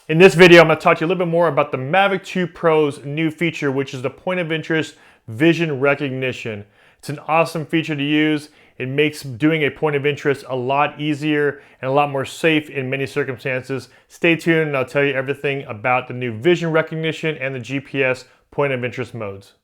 In this video, I'm going to talk to you a little bit more about the Mavic 2 Pro's new feature, which is the point of interest vision recognition. It's an awesome feature to use. It makes doing a point of interest a lot easier and a lot more safe in many circumstances. Stay tuned and I'll tell you everything about the new vision recognition and the GPS point of interest modes.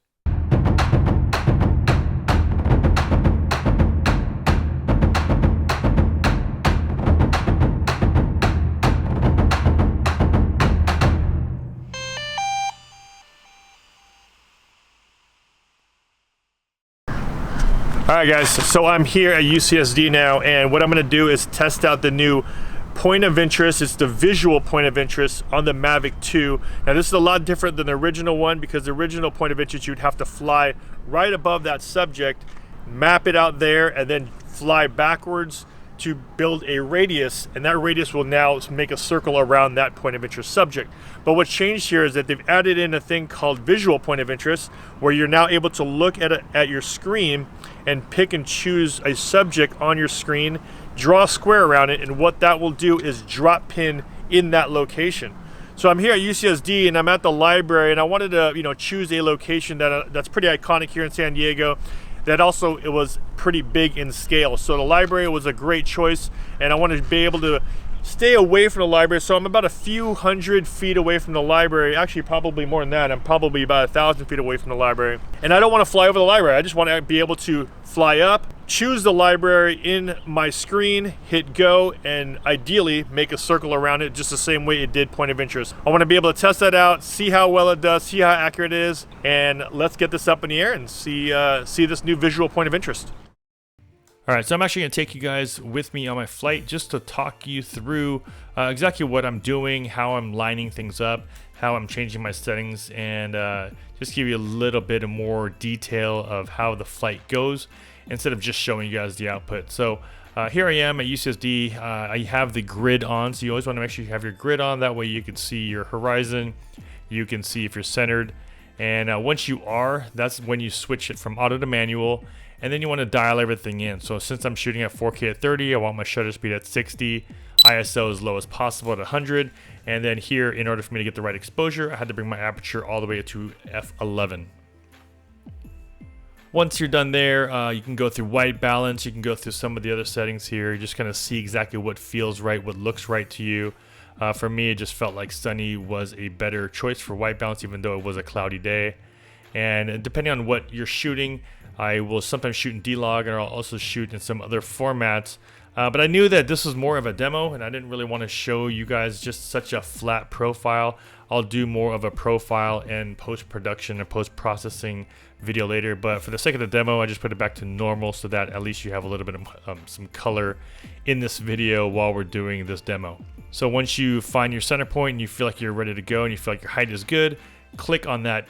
Alright guys, so I'm here at UCSD now, and what I'm going to do is test out the new point of interest. It's the visual point of interest on the Mavic 2. Now this is a lot different than the original one, because the original point of interest you'd have to fly right above that subject, map it out there, and then fly backwards to build a radius, and that radius will now make a circle around that point of interest subject. But what's changed here is that they've added in a thing called visual point of interest, where you're now able to look at your screen and pick and choose a subject on your screen, draw a square around it, and what that will do is drop pin in that location. So I'm here at UCSD and I'm at the library, and I wanted to choose a location that's pretty iconic here in San Diego, that also it was pretty big in scale. So the library was a great choice, and I wanted to be able to stay away from the library. So I'm about a few hundred feet away from the library. Actually, probably more than that. I'm probably about 1,000 feet away from the library. And I don't want to fly over the library. I just want to be able to fly up, choose the library in my screen, hit go, and ideally make a circle around it just the same way it did point of interest. I want to be able to test that out, see how well it does, see how accurate it is, and let's get this up in the air and see this new visual point of interest. All right, so I'm actually going to take you guys with me on my flight just to talk you through exactly what I'm doing, how I'm lining things up, how I'm changing my settings, and just give you a little bit more detail of how the flight goes instead of just showing you guys the output. So here I am at UCSD. I have the grid on, so you always want to make sure you have your grid on. That way you can see your horizon, you can see if you're centered, and once you are, that's when you switch it from auto to manual. And then you want to dial everything in. So since I'm shooting at 4K at 30, I want my shutter speed at 60, ISO as low as possible at 100. And then here, in order for me to get the right exposure, I had to bring my aperture all the way to f11. Once you're done there, you can go through white balance. You can go through some of the other settings here. You just kind of see exactly what feels right, what looks right to you. For me, it just felt like sunny was a better choice for white balance, even though it was a cloudy day. And depending on what you're shooting, I will sometimes shoot in D-Log, and I'll also shoot in some other formats. But I knew that this was more of a demo, and I didn't really want to show you guys just such a flat profile. I'll do more of a profile and post-production and post-processing video later. But for the sake of the demo, I just put it back to normal so that at least you have a little bit of some color in this video while we're doing this demo. So once you find your center point and you feel like you're ready to go and you feel like your height is good, click on that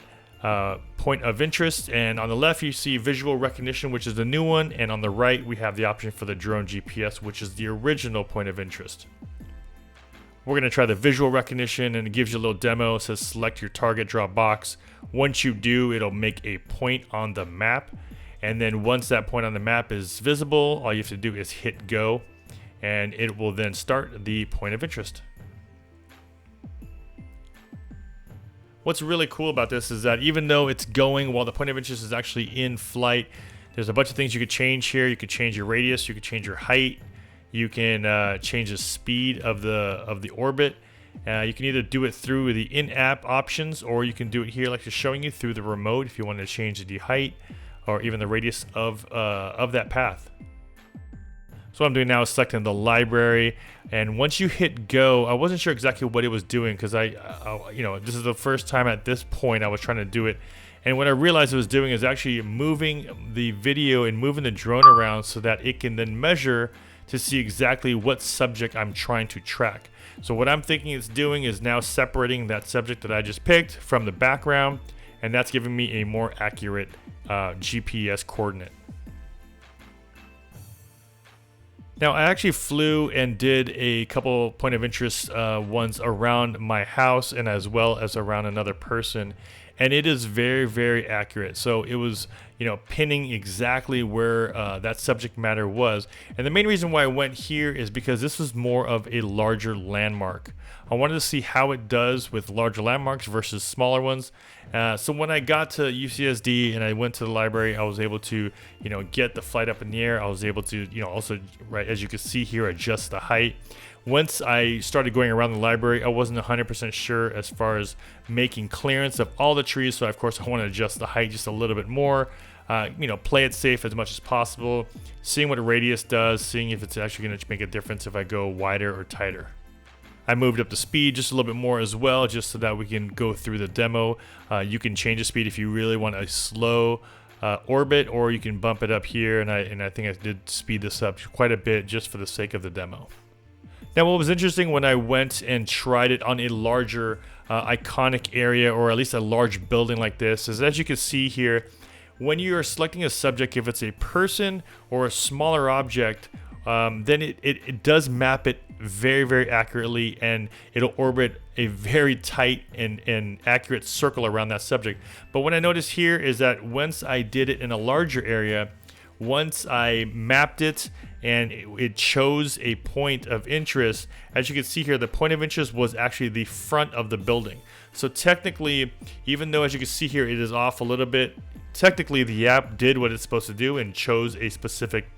point of interest, and on the left you see visual recognition, which is the new one, and on the right we have the option for the drone GPS, which is the original point of interest. We're going to try the visual recognition, and it gives you a little demo. It says select your target, draw a box. Once you do, it'll make a point on the map, and then once that point on the map is visible, all you have to do is hit go, and it will then start the point of interest. What's really cool about this is that even though it's going while the point of interest is actually in flight, there's a bunch of things you could change here. You could change your radius, you could change your height, you can change the speed of the orbit. You can either do it through the in-app options, or you can do it here like it's showing you through the remote if you want to change the height or even the radius of that path. So what I'm doing now is selecting the library, and once you hit go, I wasn't sure exactly what it was doing, because this is the first time at this point I was trying to do it, and what I realized it was doing is actually moving the video and moving the drone around so that it can then measure to see exactly what subject I'm trying to track. So what I'm thinking it's doing is now separating that subject that I just picked from the background, and that's giving me a more accurate GPS coordinate. Now, I actually flew and did a couple point of interest ones around my house and as well as around another person. and it is very, very accurate. So it was, you know, pinning exactly where that subject matter was. And the main reason why I went here is because this was more of a larger landmark. I wanted to see how it does with larger landmarks versus smaller ones. So when I got to UCSD and I went to the library, I was able to, you know, get the flight up in the air. I was able to, you know, also, right, as you can see here, adjust the height. Once I started going around the library, I wasn't 100% sure as far as making clearance of all the trees. So of course I want to adjust the height just a little bit more. You know, play it safe as much as possible, seeing what a radius does, seeing if it's actually going to make a difference if I go wider or tighter. I moved up the speed just a little bit more as well, just so that we can go through the demo. You can change the speed if you really want a slow orbit, or you can bump it up here, and I think I did speed this up quite a bit just for the sake of the demo. Now, what was interesting when I went and tried it on a larger iconic area, or at least a large building like this, is as you can see here, when you are selecting a subject, if it's a person or a smaller object, then it does map it very, very accurately, and it'll orbit a very tight and accurate circle around that subject. But what I noticed here is that once I did it in a larger area, once I mapped it and it chose a point of interest, as you can see here, the point of interest was actually the front of the building. So technically, even though as you can see here, it is off a little bit, technically the app did what it's supposed to do and chose a specific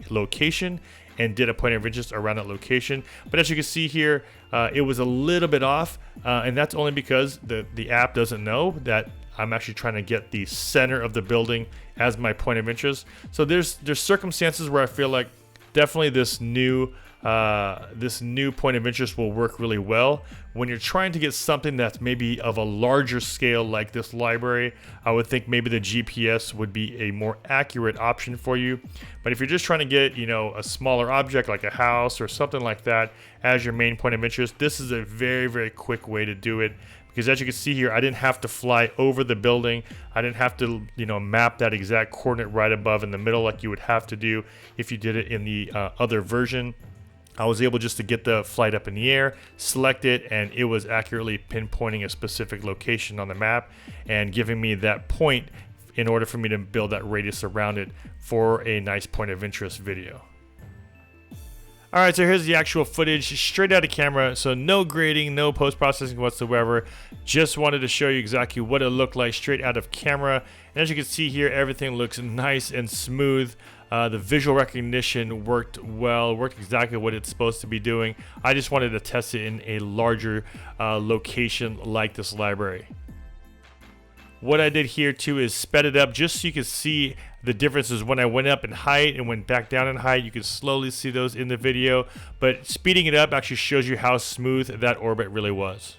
location and did a point of interest around that location. But as you can see here, it was a little bit off, and that's only because the app doesn't know that I'm actually trying to get the center of the building as my point of interest. So there's circumstances where I feel like definitely this new point of interest will work really well. When you're trying to get something that's maybe of a larger scale like this library, I would think maybe the GPS would be a more accurate option for you. But if you're just trying to get, you know, a smaller object like a house or something like that as your main point of interest, this is a very, very quick way to do it. Because as you can see here, I didn't have to fly over the building. I didn't have to, you know, map that exact coordinate right above in the middle like you would have to do if you did it in the other version. I was able just to get the flight up in the air, select it, and it was accurately pinpointing a specific location on the map and giving me that point in order for me to build that radius around it for a nice point of interest video. Alright, so here's the actual footage straight out of camera, so no grading, no post-processing whatsoever. Just wanted to show you exactly what it looked like straight out of camera. And as you can see here, everything looks nice and smooth. The visual recognition worked well, worked exactly what it's supposed to be doing. I just wanted to test it in a larger location like this library. What I did here too is sped it up just so you can see the differences when I went up in height and went back down in height. You can slowly see those in the video, but speeding it up actually shows you how smooth that orbit really was.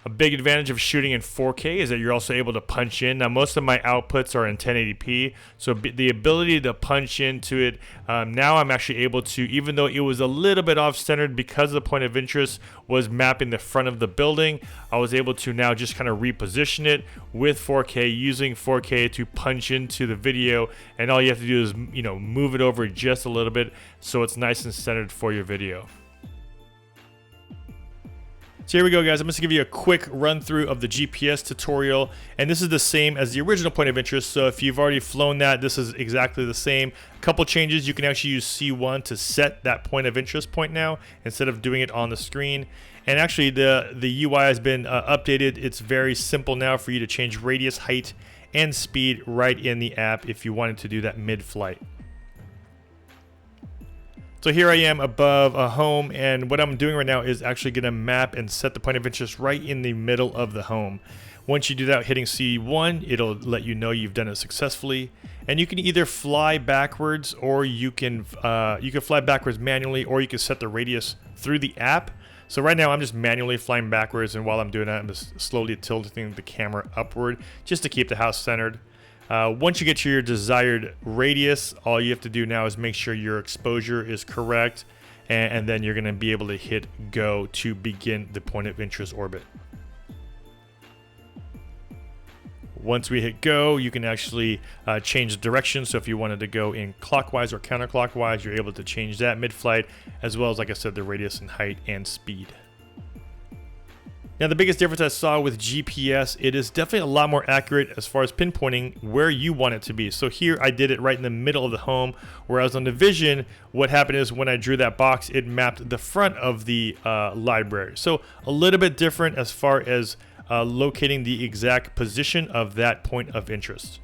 A big advantage of shooting in 4K is that you're also able to punch in. Now, most of my outputs are in 1080p, so the ability to punch into it, now I'm actually able to, even though it was a little bit off-centered because the point of interest was mapping the front of the building, I was able to now just kind of reposition it with 4K, using 4K to punch into the video, and all you have to do is, you know, move it over just a little bit so it's nice and centered for your video. So here we go, guys. I'm just gonna give you a quick run through of the GPS tutorial, and this is the same as the original point of interest. So if you've already flown that, this is exactly the same. A couple changes: you can actually use C1 to set that point of interest point now instead of doing it on the screen. And actually, the UI has been updated. It's very simple now for you to change radius, height, and speed right in the app if you wanted to do that mid-flight. So here I am above a home, and what I'm doing right now is actually going to map and set the point of interest right in the middle of the home. Once you do that, hitting C1, it'll let you know you've done it successfully. And you can either fly backwards, or you can fly backwards manually, or you can set the radius through the app. So right now I'm just manually flying backwards, and while I'm doing that, I'm just slowly tilting the camera upward just to keep the house centered. Once you get to your desired radius, all you have to do now is make sure your exposure is correct, and then you're going to be able to hit go to begin the point of interest orbit. Once we hit go, you can actually change the direction. So if you wanted to go in clockwise or counterclockwise, you're able to change that mid-flight, as well as, like I said, the radius and height and speed. Now, the biggest difference I saw with GPS, it is definitely a lot more accurate as far as pinpointing where you want it to be. So here I did it right in the middle of the home, whereas on the Vision, what happened is when I drew that box, it mapped the front of the library. So a little bit different as far as locating the exact position of that point of interest.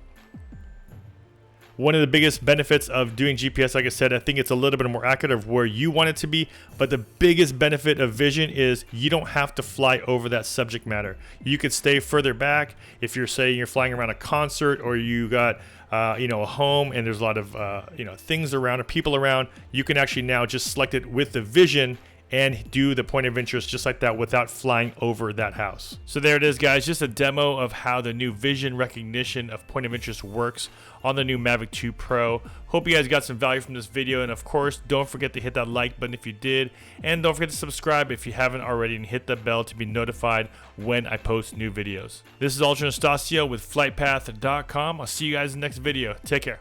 One of the biggest benefits of doing GPS, like I said, I think it's a little bit more accurate of where you want it to be, but the biggest benefit of Vision is you don't have to fly over that subject matter. You could stay further back. If you're saying you're flying around a concert, or you got a home and there's a lot of things around or people around, you can actually now just select it with the Vision and do the point of interest just like that without flying over that house. So there it is, guys, just a demo of how the new vision recognition of point of interest works on the new Mavic 2 Pro. Hope you guys got some value from this video, and of course, don't forget to hit that like button if you did, and don't forget to subscribe if you haven't already, and hit the bell to be notified when I post new videos. This is Ultra Anastasio with flightpath.com. I'll see you guys in the next video. Take care.